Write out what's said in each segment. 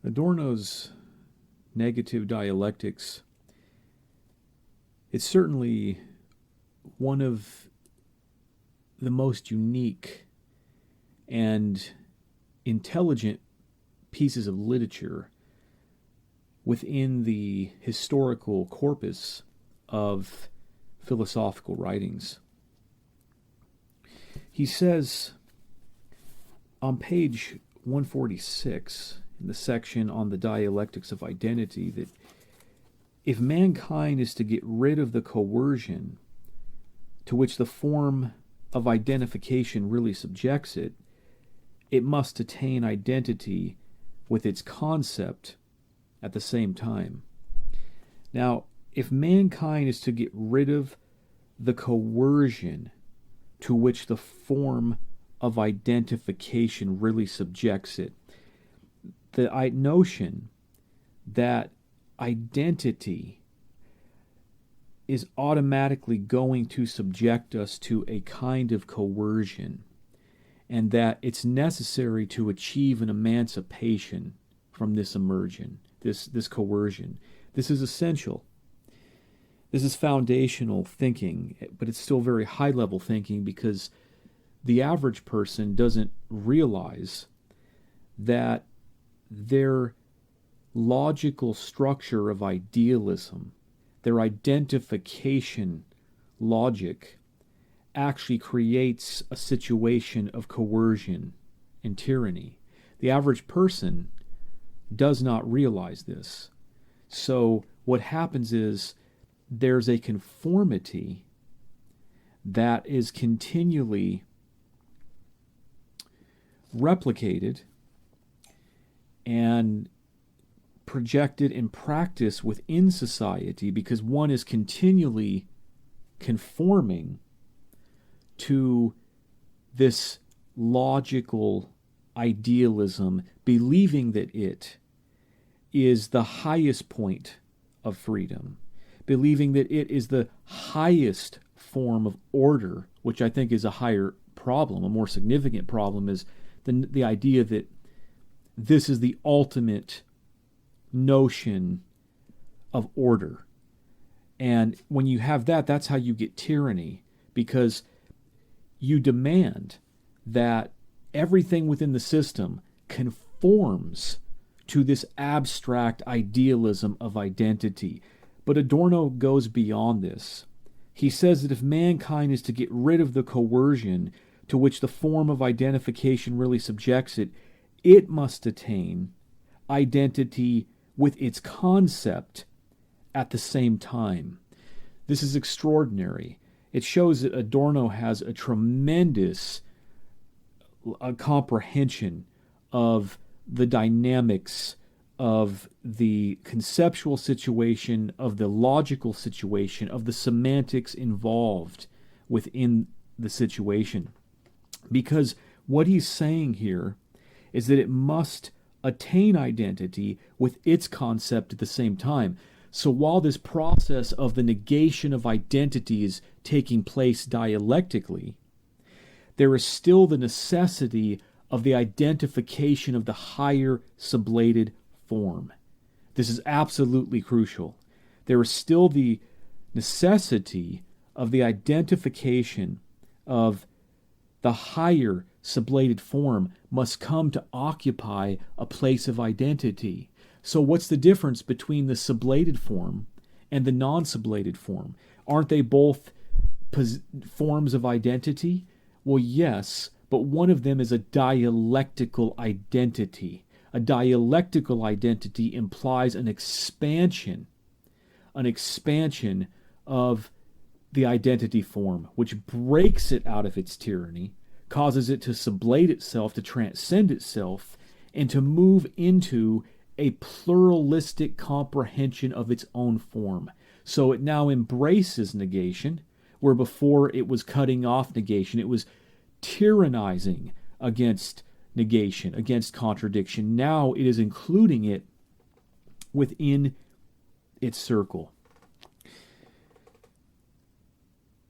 Adorno's negative dialectics, it's certainly one of the most unique and intelligent pieces of literature within the historical corpus of philosophical writings. He says on page 146, in the section on the dialectics of identity, that if mankind is to get rid of the coercion to which the form of identification really subjects it, it must attain identity with its concept at the same time. Now, if mankind is to get rid of the coercion to which the form of identification really subjects it, the notion that identity is automatically going to subject us to a kind of coercion, and that it's necessary to achieve an emancipation from this immersion, this coercion. This is essential. This is foundational thinking, but it's still very high-level thinking because the average person doesn't realize that their logical structure of idealism, their identification logic, actually creates a situation of coercion and tyranny. The average person does not realize this. So what happens is there's a conformity that is continually replicated and projected in practice within society because one is continually conforming to this logical idealism, believing that it is the highest point of freedom, believing that it is the highest form of order, which I think is a higher problem. A more significant problem is the idea that this is the ultimate notion of order. And when you have that, that's how you get tyranny, because you demand that everything within the system conforms to this abstract idealism of identity. But Adorno goes beyond this. He says that if mankind is to get rid of the coercion to which the form of identification really subjects it, it must attain identity with its concept at the same time. This is extraordinary. It shows that Adorno has a tremendous comprehension of the dynamics of the conceptual situation, of the logical situation, of the semantics involved within the situation. Because what he's saying here is that it must attain identity with its concept at the same time. So while this process of the negation of identity is taking place dialectically, there is still the necessity of the identification of the higher sublated form. This is absolutely crucial. There is still the necessity of the identification of the higher sublated form must come to occupy a place of identity. So what's the difference between the sublated form and the non-sublated form? Aren't they both forms of identity? Well, yes, but one of them is a dialectical identity. A dialectical identity implies an expansion of the identity form, which breaks it out of its tyranny, causes it to sublate itself, to transcend itself, and to move into a pluralistic comprehension of its own form. So it now embraces negation, where before it was cutting off negation. It was tyrannizing against negation, against contradiction. Now it is including it within its circle.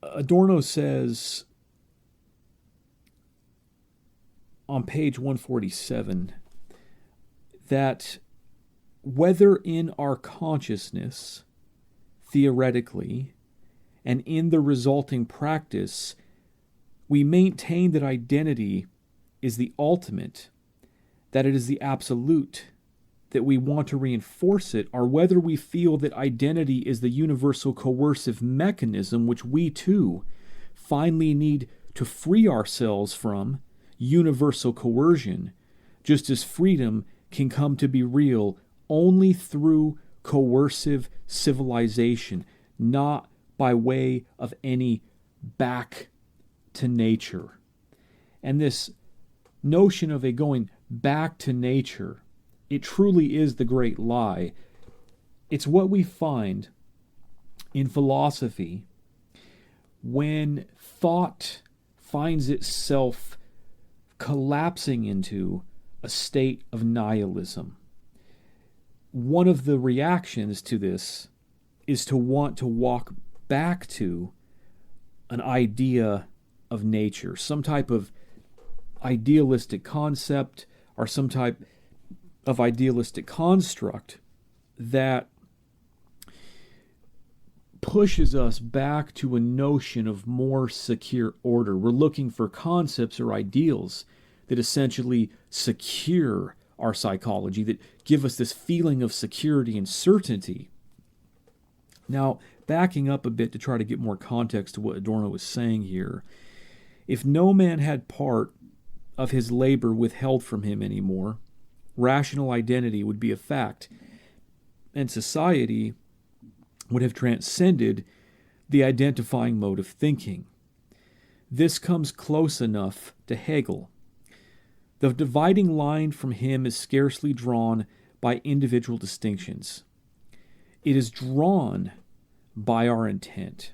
Adorno says on page 147 that whether in our consciousness, theoretically, and in the resulting practice, we maintain that identity is the ultimate, that it is the absolute, that we want to reinforce it, or whether we feel that identity is the universal coercive mechanism which we too finally need to free ourselves from universal coercion, just as freedom can come to be real only through coercive civilization, not by way of any back to nature. And this notion of a going back to nature, it truly is the great lie. It's what we find in philosophy when thought finds itself collapsing into a state of nihilism. One of the reactions to this is to want to walk back to an idea of nature, some type of idealistic concept or some type of idealistic construct that pushes us back to a notion of more secure order. We're looking for concepts or ideals that essentially secure our psychology, that give us this feeling of security and certainty. Now, backing up a bit to try to get more context to what Adorno was saying here, if no man had part of his labor withheld from him anymore, rational identity would be a fact, and society would have transcended the identifying mode of thinking. This comes close enough to Hegel. The dividing line from him is scarcely drawn by individual distinctions. It is drawn by our intent.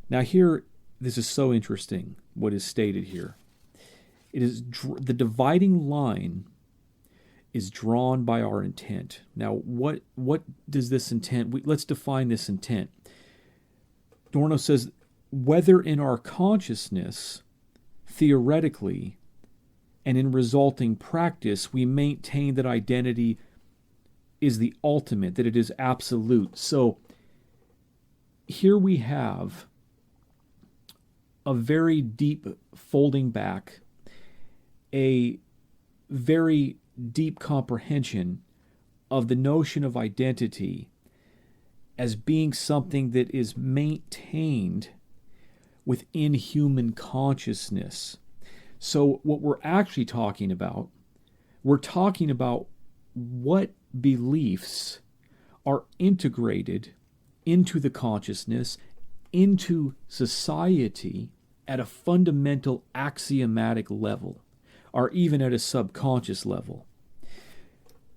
Now here, this is so interesting, what is stated here. It is the dividing line is drawn by our intent. Now, what does this intent? Let's define this intent. Adorno says, whether in our consciousness, theoretically, and in resulting practice, we maintain that identity is the ultimate, that it is absolute. So here we have a very deep folding back, a very deep comprehension of the notion of identity as being something that is maintained within human consciousness. So what we're actually talking about, we're talking about what beliefs are integrated into the consciousness, into society at a fundamental axiomatic level, or even at a subconscious level.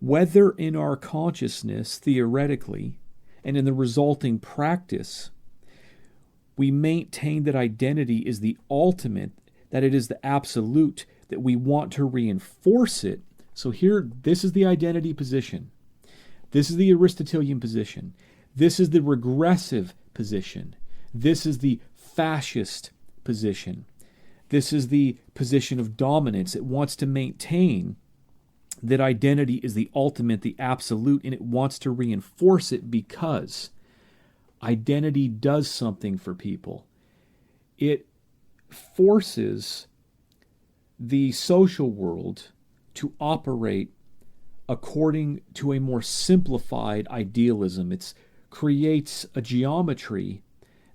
Whether in our consciousness, theoretically, and in the resulting practice, we maintain that identity is the ultimate, that it is the absolute, that we want to reinforce it. So here, this is the identity position. This is the Aristotelian position. This is the regressive position. This is the fascist position. This is the position of dominance. It wants to maintain that identity is the ultimate, the absolute, and it wants to reinforce it because identity does something for people. It forces the social world to operate according to a more simplified idealism. It creates a geometry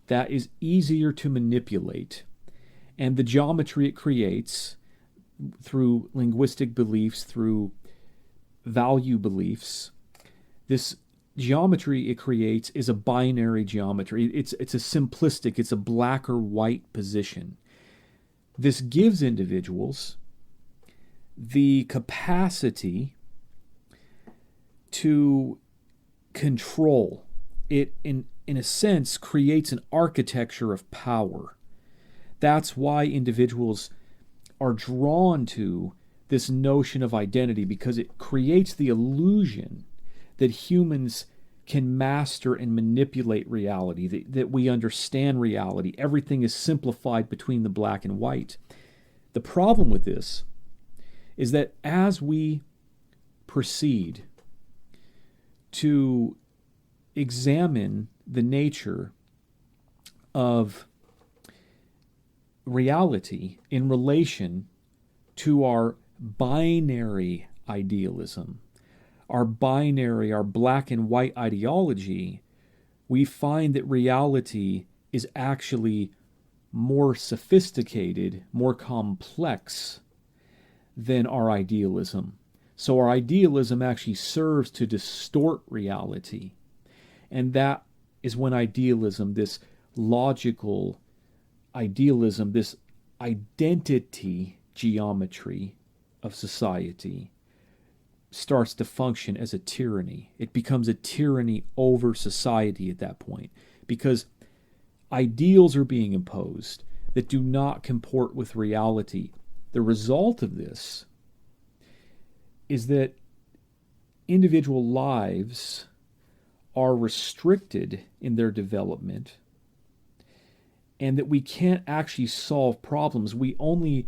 that is easier to manipulate. And the geometry it creates through linguistic beliefs, through value beliefs, this geometry it creates is a binary geometry. It's a simplistic, it's a black or white position. This gives individuals the capacity to control. It, in a sense, creates an architecture of power. That's why individuals are drawn to this notion of identity, because it creates the illusion that humans can master and manipulate reality, that we understand reality. Everything is simplified between the black and white. The problem with this is that as we proceed to examine the nature of reality in relation to our binary idealism, our binary, our black and white ideology, we find that reality is actually more sophisticated, more complex than our idealism. So our idealism actually serves to distort reality. And that is when idealism, this logical idealism, this identity geometry of society, starts to function as a tyranny. It becomes a tyranny over society at that point, because ideals are being imposed that do not comport with reality. The result of this is that individual lives are restricted in their development, and that we can't actually solve problems. We only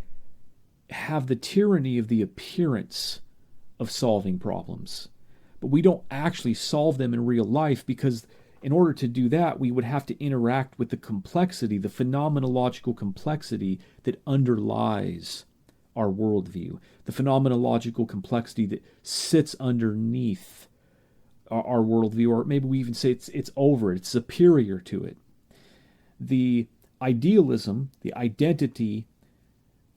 have the tyranny of the appearance of solving problems, but we don't actually solve them in real life, because in order to do that, we would have to interact with the complexity, the phenomenological complexity that underlies our worldview, the phenomenological complexity that sits underneath our worldview, or maybe we even say it's over it, it's superior to it. The idealism, the identity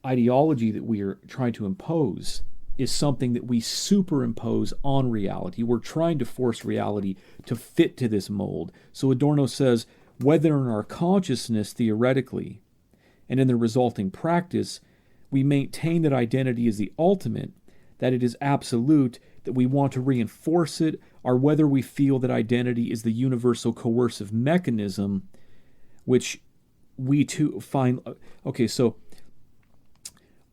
ideology that we are trying to impose is something that we superimpose on reality. We're trying to force reality to fit to this mold. So Adorno says, whether in our consciousness theoretically and in the resulting practice, we maintain that identity is the ultimate, that it is absolute, that we want to reinforce it, or whether we feel that identity is the universal coercive mechanism, which we too find,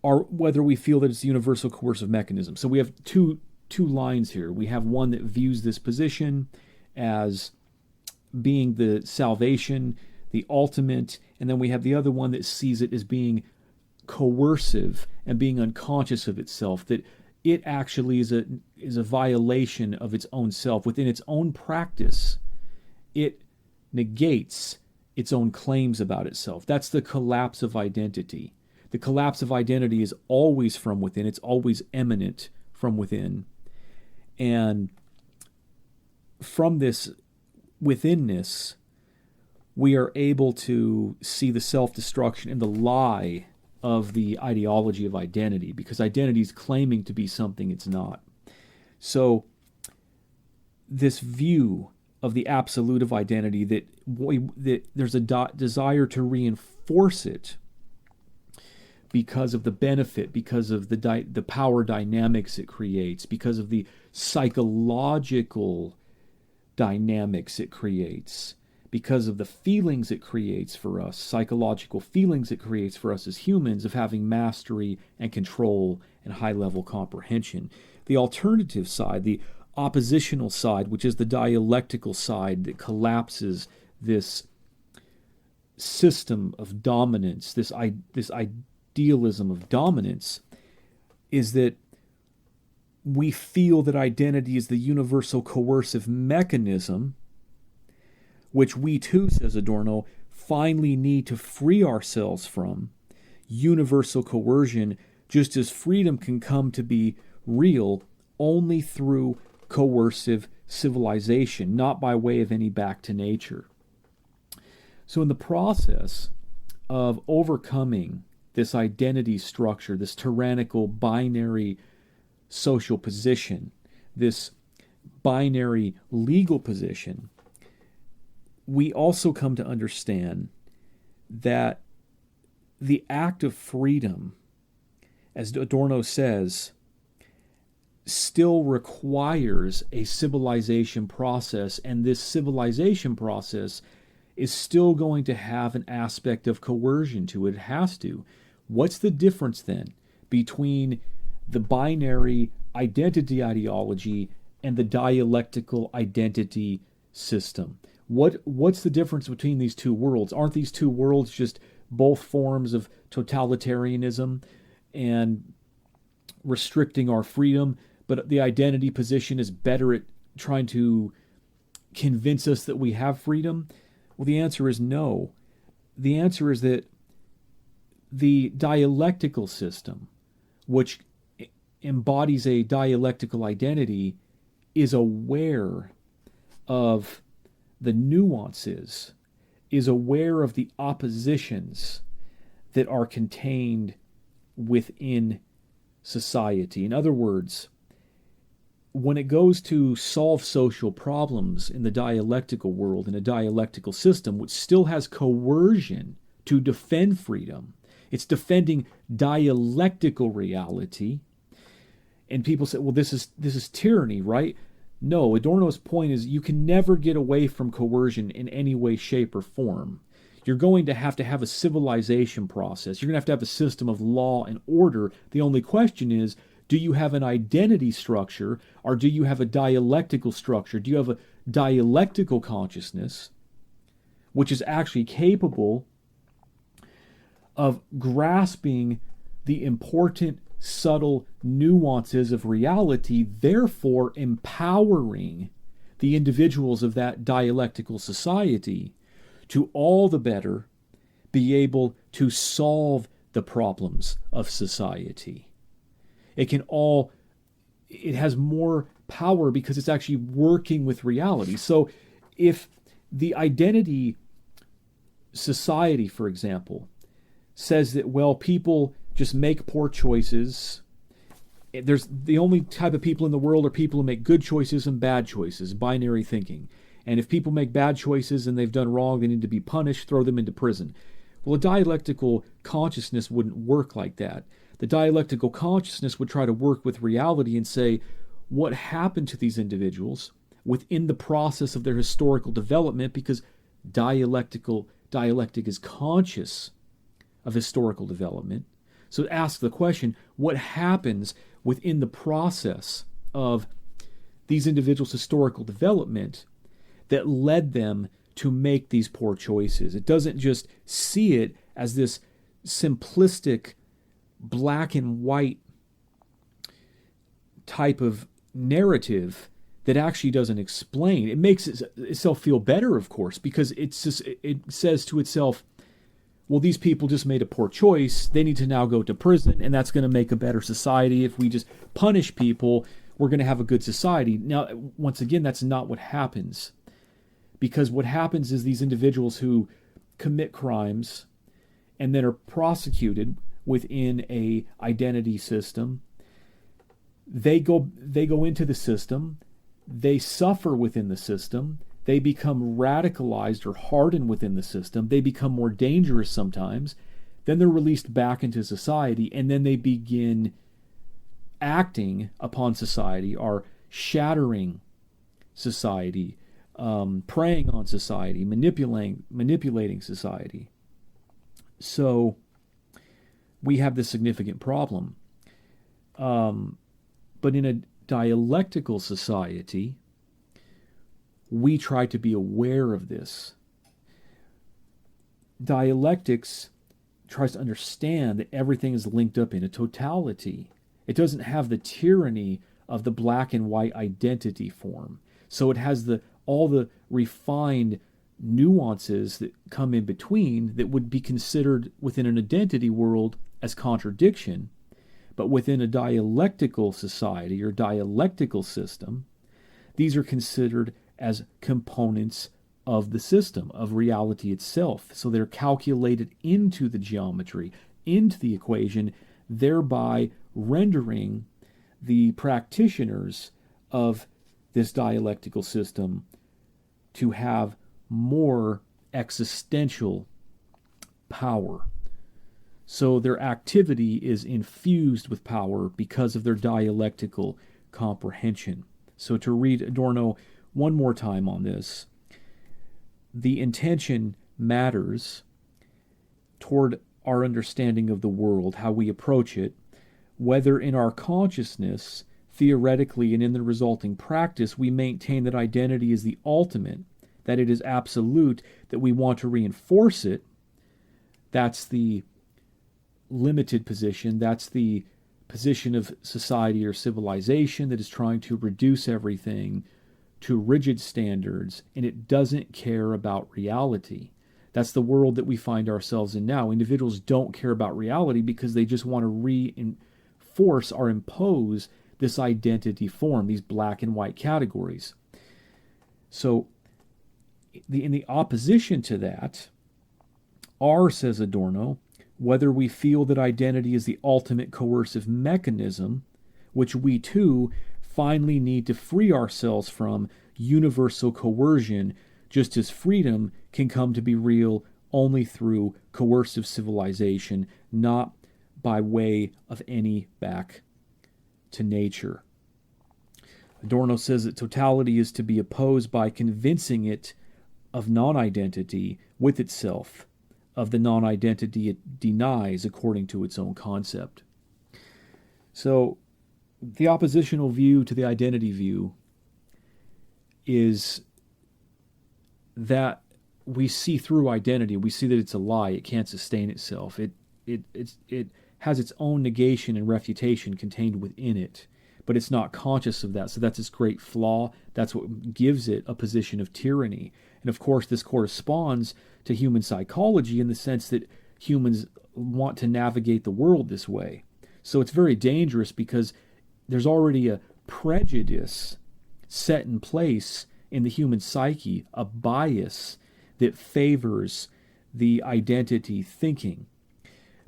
or whether we feel that it's the universal coercive mechanism. So we have two lines here. We have one that views this position as being the salvation, the ultimate, and then we have the other one that sees it as being coercive and being unconscious of itself, that it actually is a violation of its own self. Within its own practice, it negates its own claims about itself. That's the collapse of identity. The collapse of identity is always from within. It's always eminent from within. And from this withinness, we are able to see the self-destruction and the lie of the ideology of identity, because identity is claiming to be something it's not. So this view of the absolute of identity, that there's a desire to reinforce it because of the benefit, because of the power dynamics it creates, because of the psychological dynamics it creates, because of the feelings it creates for us, psychological feelings it creates for us as humans of having mastery and control and high-level comprehension. The alternative side, the oppositional side, which is the dialectical side that collapses this system of dominance, this idealism of dominance, is that we feel that identity is the universal coercive mechanism, which we too, says Adorno, finally need to free ourselves from. Universal coercion, just as freedom can come to be real only through coercive civilization, not by way of any back to nature. So in the process of overcoming this identity structure, this tyrannical binary social position, this binary legal position, we also come to understand that the act of freedom, as Adorno says, still requires a civilization process, and this civilization process is still going to have an aspect of coercion to it. It has to. What's the difference then between the binary identity ideology and the dialectical identity system? What's the difference between these two worlds? Aren't these two worlds just both forms of totalitarianism and restricting our freedom? But the identity position is better at trying to convince us that we have freedom? Well, the answer is no. The answer is that the dialectical system, which embodies a dialectical identity, is aware of the nuances, is aware of the oppositions that are contained within society. In other words, when it goes to solve social problems in the dialectical world, in a dialectical system, which still has coercion to defend freedom, it's defending dialectical reality. And people say, well, this is tyranny, right? No, Adorno's point is you can never get away from coercion in any way, shape, or form. You're going to have a civilization process. You're going to have a system of law and order. The only question is, do you have an identity structure, or do you have a dialectical structure? Do you have a dialectical consciousness, which is actually capable of grasping the important, subtle nuances of reality, therefore empowering the individuals of that dialectical society to all the better be able to solve the problems of society. It has more power because it's actually working with reality. So if the identity society, for example, says that, well, people just make poor choices. There's the only type of people in the world are people who make good choices and bad choices, binary thinking. And if people make bad choices and they've done wrong, they need to be punished, throw them into prison. Well, a dialectical consciousness wouldn't work like that. The dialectical consciousness would try to work with reality and say, what happened to these individuals within the process of their historical development, because dialectic is conscious of historical development. So ask the question, what happens within the process of these individuals' historical development that led them to make these poor choices? It doesn't just see it as this simplistic black and white type of narrative that actually doesn't explain. It makes itself feel better, of course, because it says to itself, well, these people just made a poor choice. They need to now go to prison, and that's going to make a better society. If we just punish people, we're going to have a good society. Now, once again, that's not what happens. Because what happens is these individuals who commit crimes and then are prosecuted within a identity system, they go into the system, they suffer within the system, they become radicalized or hardened within the system, they become more dangerous sometimes, then they're released back into society, and then they begin acting upon society, or shattering society, preying on society, manipulating society. So we have this significant problem. But in a dialectical society, we try to be aware of this. Dialectics tries to understand that everything is linked up in a totality. It doesn't have the tyranny of the black and white identity form. So it has all the refined nuances that come in between that would be considered within an identity world as contradiction. But within a dialectical society or dialectical system, these are considered as components of the system, of reality itself. So they're calculated into the geometry, into the equation, thereby rendering the practitioners of this dialectical system to have more existential power. So their activity is infused with power because of their dialectical comprehension. So to read Adorno one more time on this, the intention matters toward our understanding of the world, how we approach it, whether in our consciousness, theoretically, and in the resulting practice, we maintain that identity is the ultimate, that it is absolute, that we want to reinforce it. That's the limited position. That's the position of society or civilization that is trying to reduce everything to rigid standards, and it doesn't care about reality. That's the world that we find ourselves in now. Individuals don't care about reality because they just want to reinforce or impose this identity form, these black and white categories. So in the opposition to that, says Adorno, whether we feel that identity is the ultimate coercive mechanism, which we too finally need to free ourselves from universal coercion, just as freedom can come to be real only through coercive civilization, not by way of any back to nature. Adorno says that totality is to be opposed by convincing it of non-identity with itself, of the non-identity it denies according to its own concept. So, the oppositional view to the identity view is that we see through identity. We see that it's a lie. It can't sustain itself. It has its own negation and refutation contained within it, but it's not conscious of that. So that's its great flaw. That's what gives it a position of tyranny. And of course, this corresponds to human psychology in the sense that humans want to navigate the world this way. So it's very dangerous because there's already a prejudice set in place in the human psyche, a bias that favors the identity thinking.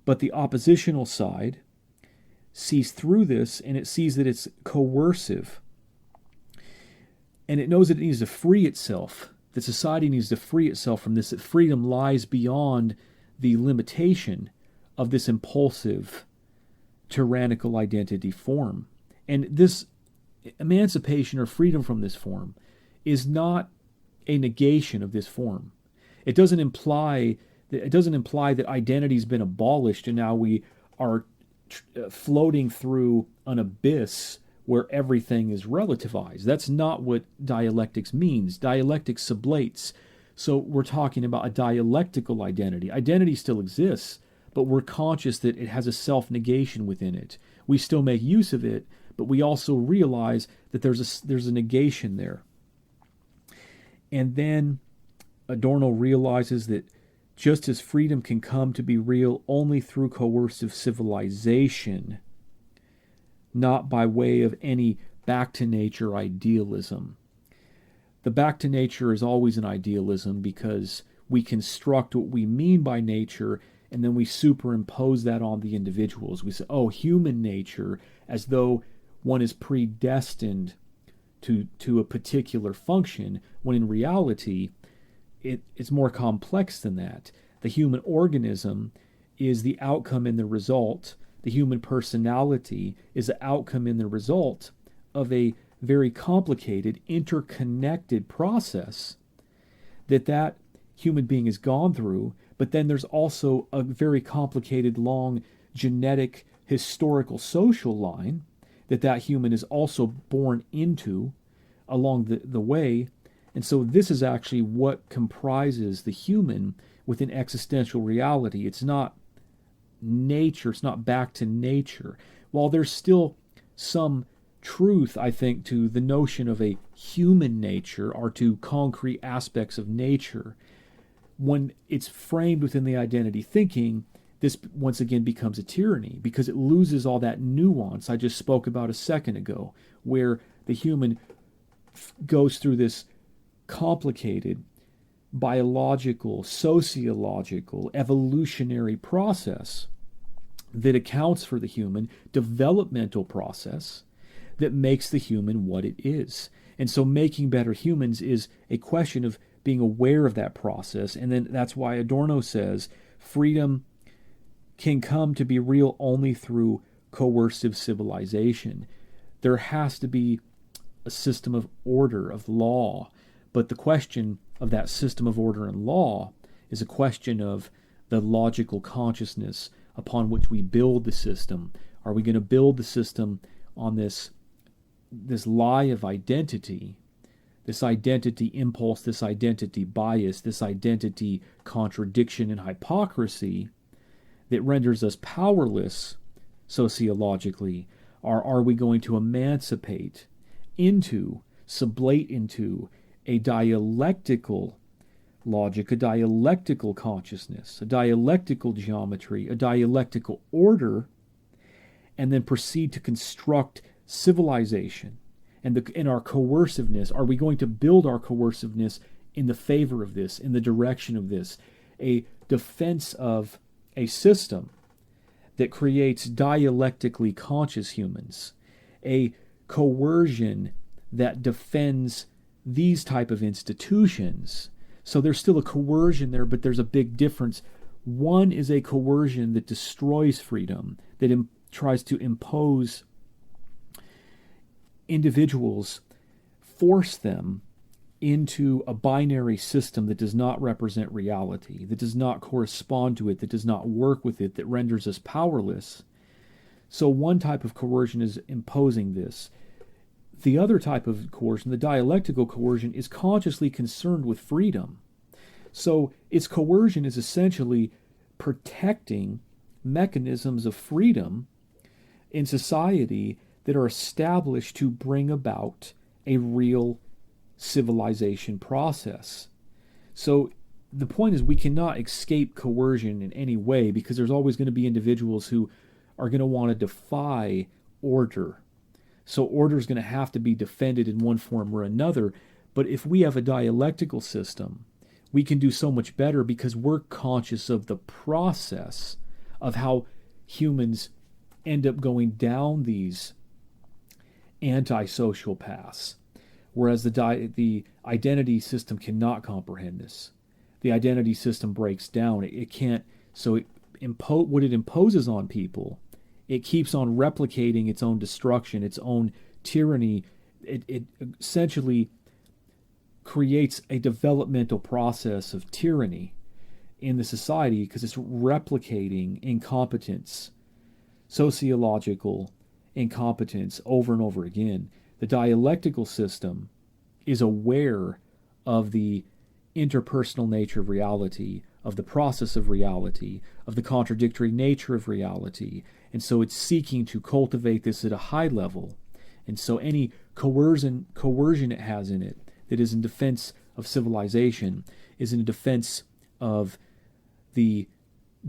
But the oppositional side sees through this, and it sees that it's coercive. And it knows that it needs to free itself, that society needs to free itself from this, that freedom lies beyond the limitation of this impulsive, tyrannical identity form. And this emancipation or freedom from this form is not a negation of this form. It doesn't imply that identity's been abolished and now we are floating through an abyss where everything is relativized. That's not what dialectics means. Dialectics sublates. So we're talking about a dialectical identity. Identity still exists, but we're conscious that it has a self-negation within it. We still make use of it, but we also realize that there's a negation there. And then Adorno realizes that just as freedom can come to be real only through coercive civilization, not by way of any back-to-nature idealism. The back-to-nature is always an idealism because we construct what we mean by nature and then we superimpose that on the individuals. We say, human nature, as though one is predestined to a particular function, when in reality, it's more complex than that. The human organism is the outcome and the result. The human personality is the outcome and the result of a very complicated, interconnected process that human being has gone through, but then there's also a very complicated, long, genetic, historical, social line that human is also born into along the way. And so this is actually what comprises the human within existential reality. It's not nature, it's not back to nature. While there's still some truth, I think, to the notion of a human nature or to concrete aspects of nature, when it's framed within the identity thinking, this once again becomes a tyranny because it loses all that nuance I just spoke about a second ago, where the human goes through this complicated biological, sociological, evolutionary process that accounts for the human developmental process that makes the human what it is. And so making better humans is a question of being aware of that process. And then that's why Adorno says freedom can come to be real only through coercive civilization. There has to be a system of order, of law. But the question of that system of order and law is a question of the logical consciousness upon which we build the system. Are we going to build the system on this lie of identity, this identity impulse, this identity bias, this identity contradiction and hypocrisy that renders us powerless sociologically? Or are we going to emancipate into sublate into a dialectical logic, a dialectical consciousness, a dialectical geometry, a dialectical order, and then proceed to construct civilization and our coerciveness. Are we going to build our coerciveness in the favor of this, in the direction of this? A defense of a system that creates dialectically conscious humans, a coercion that defends these type of institutions. So there's still a coercion there, but there's a big difference. One is a coercion that destroys freedom, that tries to impose individuals, force them into a binary system that does not represent reality, that does not correspond to it, that does not work with it, that renders us powerless. So one type of coercion is imposing this. The other type of coercion, the dialectical coercion, is consciously concerned with freedom. So its coercion is essentially protecting mechanisms of freedom in society that are established to bring about a real civilization process. So the point is, we cannot escape coercion in any way, because there's always going to be individuals who are going to want to defy order. So order is going to have to be defended in one form or another. But if we have a dialectical system, we can do so much better, because we're conscious of the process of how humans end up going down these antisocial paths. Whereas the identity system cannot comprehend this. The identity system breaks down. It can't. So what it imposes on people, it keeps on replicating its own destruction, its own tyranny. It essentially creates a developmental process of tyranny in the society, because it's replicating incompetence, sociological incompetence, over and over again. The dialectical system is aware of the interpersonal nature of reality, of the process of reality, of the contradictory nature of reality. And so it's seeking to cultivate this at a high level. And so any coercion it has in it that is in defense of civilization is in defense of the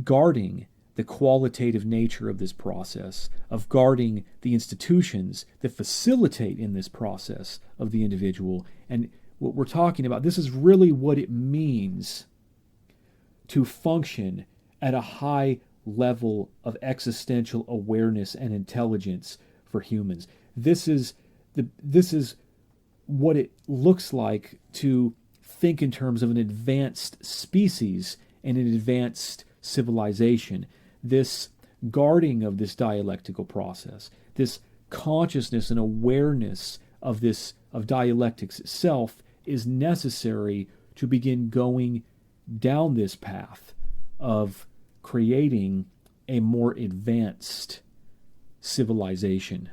guarding the qualitative nature of this process, of guarding the institutions that facilitate in this process of the individual. And what we're talking about, this is really what it means to function at a high level of existential awareness and intelligence for humans. This is what it looks like to think in terms of an advanced species and an advanced civilization. This guarding of this dialectical process, this consciousness and awareness of dialectics itself, is necessary to begin going down this path of creating a more advanced civilization.